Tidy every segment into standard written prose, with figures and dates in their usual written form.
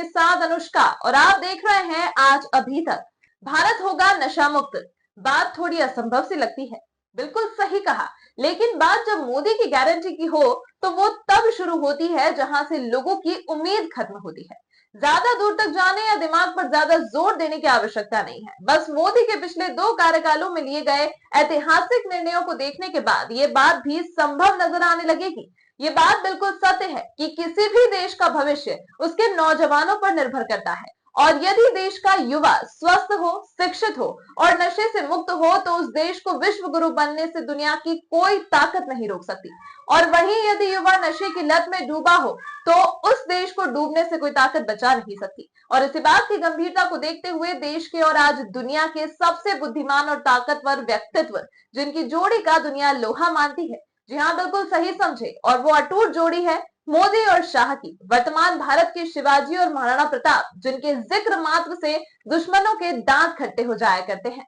आपके साथ अनुष्का और आप देख रहे हैं आज अभी तक। भारत होगा नशा मुक्त। बात थोड़ी असंभव सी लगती है, बिल्कुल सही कहा, लेकिन बात जब मोदी की गारंटी की हो तो वो तब शुरू होती है जहां से लोगों की उम्मीद खत्म होती है। ज्यादा दूर तक जाने या दिमाग पर ज्यादा जोर देने की आवश्यकता नहीं है। बस मोदी के पिछले 2 कार्यकालों में लिए गए ऐतिहासिक निर्णयों को देखने के बाद ये बात भी संभव नजर आने लगेगी। ये बात बिल्कुल सत्य है कि किसी भी देश का भविष्य उसके नौजवानों पर निर्भर करता है, और यदि देश का युवा स्वस्थ हो, शिक्षित हो और नशे से मुक्त हो तो उस देश को विश्व गुरु बनने से दुनिया की कोई ताकत नहीं रोक सकती। और वहीं यदि युवा नशे की लत में डूबा हो तो उस देश को डूबने से कोई ताकत बचा नहीं सकती। और इसी बात की गंभीरता को देखते हुए देश के और आज दुनिया के सबसे बुद्धिमान और ताकतवर व्यक्तित्व, जिनकी जोड़ी का दुनिया लोहा मानती है, जी हाँ बिल्कुल सही समझे, और वो अटूट जोड़ी है मोदी और शाह की। वर्तमान भारत के शिवाजी और महाराणा प्रताप, जिनके जिक्र मात्र से दुश्मनों के दांत खट्टे हो जाया करते हैं।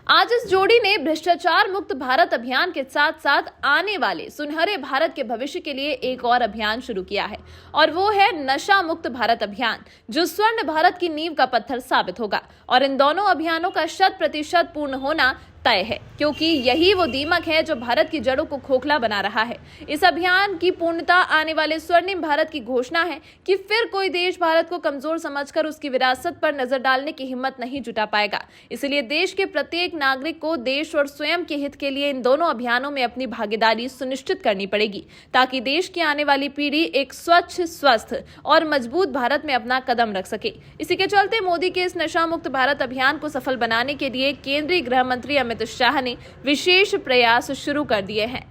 आज इस जोड़ी ने भ्रष्टाचार मुक्त भारत अभियान के साथ साथ आने वाले सुनहरे भारत के भविष्य के लिए एक और अभियान शुरू किया है, और वो है नशा मुक्त भारत अभियान, जो स्वर्ण भारत की नींव का पत्थर साबित होगा। और इन दोनों अभियानों का 100% पूर्ण होना तय है, क्योंकि यही वो दीमक है जो भारत की जड़ों को खोखला बना रहा है। इस अभियान की पूर्णता आने वाले स्वर्णिम भारत की घोषणा है कि फिर कोई देश भारत को कमजोर समझकर उसकी विरासत पर नजर डालने की हिम्मत नहीं जुटा पाएगा। इसलिए देश के प्रत्येक नागरिक को देश और स्वयं के हित के लिए इन दोनों अभियानों में अपनी भागीदारी सुनिश्चित करनी पड़ेगी, ताकि देश की आने वाली पीढ़ी एक स्वच्छ, स्वस्थ और मजबूत भारत में अपना कदम रख सके। इसी के चलते मोदी के इस नशा मुक्त भारत अभियान को सफल बनाने के लिए केंद्रीय गृह मंत्री अमित शाह ने विशेष प्रयास शुरू कर दिए हैं।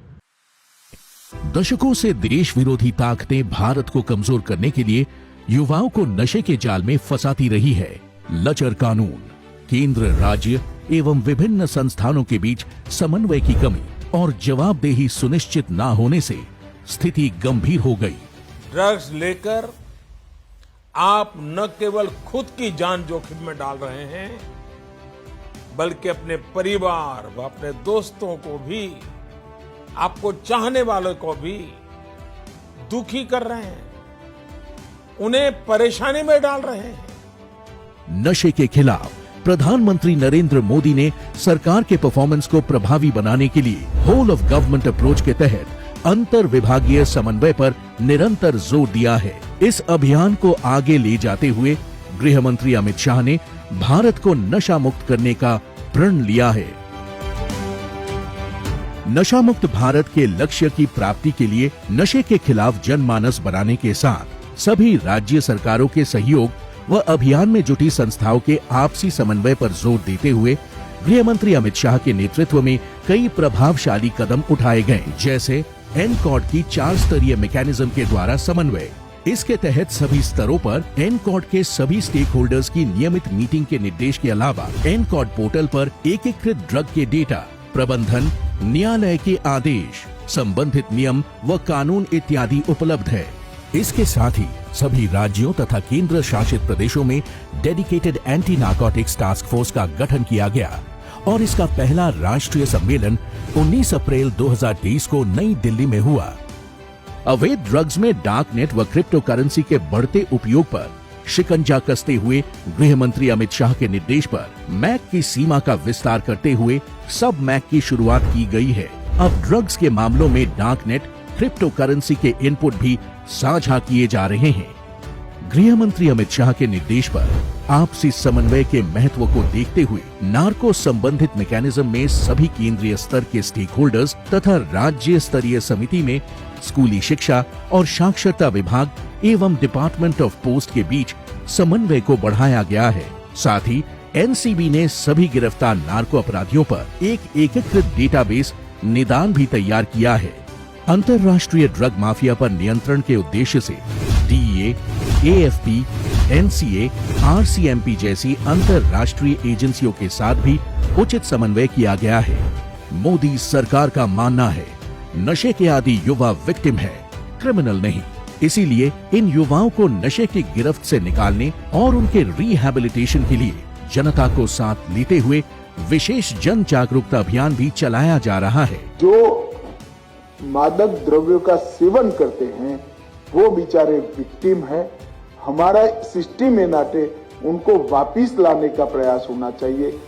दशकों से देश विरोधी ताकतें भारत को कमजोर करने के लिए युवाओं को नशे के जाल में फंसाती रही है। लचर कानून, केंद्र, राज्य एवं विभिन्न संस्थानों के बीच समन्वय की कमी और जवाबदेही सुनिश्चित न होने से स्थिति गंभीर हो गई। ड्रग्स लेकर आप न केवल खुद की जान जोखिम में डाल रहे हैं, बल्कि अपने परिवार व अपने दोस्तों को भी, आपको चाहने वालों को भी दुखी कर रहे हैं, उन्हें परेशानी में डाल रहे हैं। नशे के खिलाफ प्रधानमंत्री नरेंद्र मोदी ने सरकार के परफॉर्मेंस को प्रभावी बनाने के लिए होल ऑफ गवर्नमेंट अप्रोच के तहत अंतर विभागीय समन्वय पर निरंतर जोर दिया है। इस अभियान को आगे ले जाते हुए गृह मंत्री अमित शाह ने भारत को नशा मुक्त करने का प्रण लिया है। नशा मुक्त भारत के लक्ष्य की प्राप्ति के लिए नशे के खिलाफ जनमानस बनाने के साथ सभी राज्य सरकारों के सहयोग व अभियान में जुटी संस्थाओं के आपसी समन्वय पर जोर देते हुए गृह मंत्री अमित शाह के नेतृत्व में कई प्रभावशाली कदम उठाए गए, जैसे एनकॉड की 4 स्तरीय मैकेनिज्म के द्वारा समन्वय। इसके तहत सभी स्तरों पर एनकॉड के सभी स्टेक होल्डर्स की नियमित मीटिंग के निर्देश के अलावा एनकॉड पोर्टल पर एकीकृत ड्रग के डेटा प्रबंधन, न्यायालय के आदेश, संबंधित नियम व कानून इत्यादि उपलब्ध है। इसके साथ ही सभी राज्यों तथा केंद्र शासित प्रदेशों में dedicated anti narcotics task force का गठन किया गया और इसका पहला राष्ट्रीय सम्मेलन 19 अप्रैल 2023 को नई दिल्ली में हुआ। अवैध ड्रग्स में डार्क नेट व क्रिप्टो करेंसी के बढ़ते उपयोग पर शिकंजा कसते हुए गृह मंत्री अमित शाह के निर्देश पर मैक की सीमा का विस्तार करते हुए सब मैक की शुरुआत की गई है। अब ड्रग्स के मामलों में डार्क नेट, क्रिप्टो करेंसी के इनपुट भी साझा किए जा रहे हैं। गृह मंत्री अमित शाह के निर्देश पर आपसी समन्वय के महत्व को देखते हुए नार्को संबंधित मैकेनिज्म में सभी केंद्रीय स्तर के स्टेक होल्डर्स तथा राज्य स्तरीय समिति में स्कूली शिक्षा और साक्षरता विभाग एवं डिपार्टमेंट ऑफ पोस्ट के बीच समन्वय को बढ़ाया गया है। साथ ही एनसीबी ने सभी गिरफ्तार नार्को अपराधियों पर एक एकीकृत डेटाबेस निदान भी तैयार किया है। अंतर्राष्ट्रीय ड्रग माफिया पर नियंत्रण के उद्देश्य से डीईए, एएफपी, एनसीए, आरसीएमपी जैसी अंतर्राष्ट्रीय एजेंसियों के साथ भी उचित समन्वय किया गया है। मोदी सरकार का मानना है नशे के आदि युवा विक्टिम है, क्रिमिनल नहीं। इसीलिए इन युवाओं को नशे की गिरफ्त से निकालने और उनके रिहैबिलिटेशन के लिए जनता को साथ लेते हुए विशेष जन जागरूकता अभियान भी चलाया जा रहा है। जो मादक द्रव्यों का सेवन करते हैं वो बेचारे विक्टिम है। हमारा सिस्टम में नाटे उनको वापिस लाने का प्रयास होना चाहिए।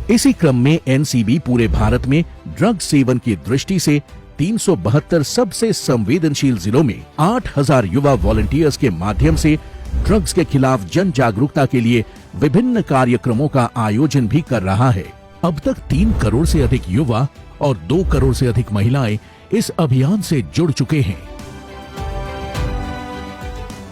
इसी क्रम में एनसीबी पूरे भारत में ड्रग सेवन की दृष्टि से 372 सबसे संवेदनशील जिलों में 8000 युवा वॉलंटियर्स के माध्यम से ड्रग्स के खिलाफ जन जागरूकता के लिए विभिन्न कार्यक्रमों का आयोजन भी कर रहा है। अब तक 3 करोड़ से अधिक युवा और 2 करोड़ से अधिक महिलाएं इस अभियान से जुड़ चुके हैं।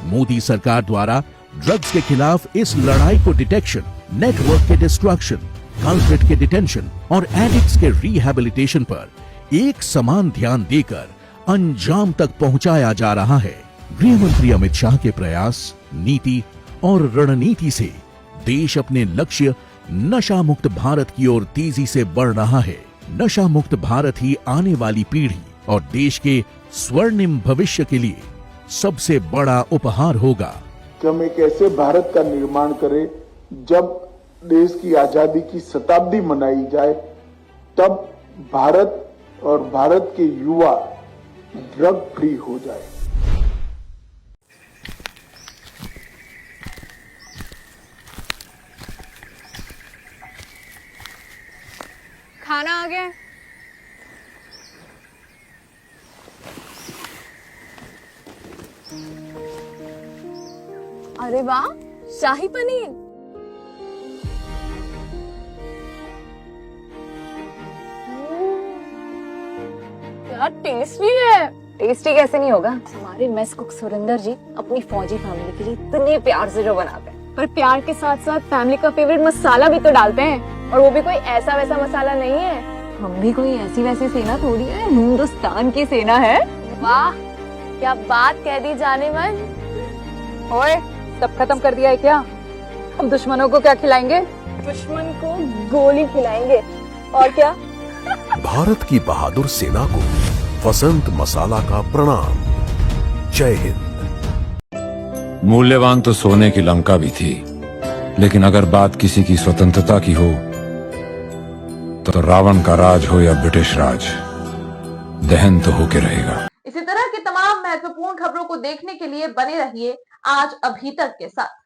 मोदी सरकार द्वारा ड्रग्स के खिलाफ इस लड़ाई को डिटेक्शन, नेटवर्क के डिस्ट्रक्शन, कल्प्रिट के डिटेंशन और एडिक्ट्स के रिहैबिलिटेशन पर एक समान ध्यान देकर अंजाम तक पहुंचाया जा रहा है। गृह मंत्री अमित शाह के प्रयास, नीति और रणनीति से देश अपने लक्ष्य नशा मुक्त भारत की ओर तेजी से बढ़ रहा है। नशा मुक्त भारत ही आने वाली पीढ़ी और देश के स्वर्णिम भविष्य के लिए सबसे बड़ा उपहार होगा। कि हम एक ऐसे भारत का निर्माण करें जब देश की आजादी की शताब्दी मनाई जाए, तब भारत और भारत के युवा ड्रग फ्री हो जाए। खाना आ गया है। अरे वाह, शाही पनीर। यार टेस्टी है। टेस्टी कैसे नहीं होगा, हमारे मेस कुक सुरेंद्र जी अपनी फौजी फैमिली के लिए इतने प्यार से जो बनाते हैं। पर प्यार के साथ साथ फैमिली का फेवरेट मसाला भी तो डालते हैं, और वो भी कोई ऐसा वैसा मसाला नहीं है। हम भी कोई ऐसी वैसी सेना थोड़ी है, हिंदुस्तान की सेना है। वाह, क्या बात कह दी जाने मन। ओए, सब खत्म कर दिया है क्या? हम दुश्मनों को क्या खिलाएंगे? दुश्मन को गोली खिलाएंगे। और क्या? भारत की बहादुर सेना को वसंत मसाला का प्रणाम। जय हिंद। मूल्यवान तो सोने की लंका भी थी, लेकिन अगर बात किसी की स्वतंत्रता की हो तो रावण का राज हो या ब्रिटिश राज, दहन तो होके रहेगा। इसी तरह की तमाम महत्वपूर्ण खबरों को देखने के लिए बने रहिए आज अभी तक के साथ।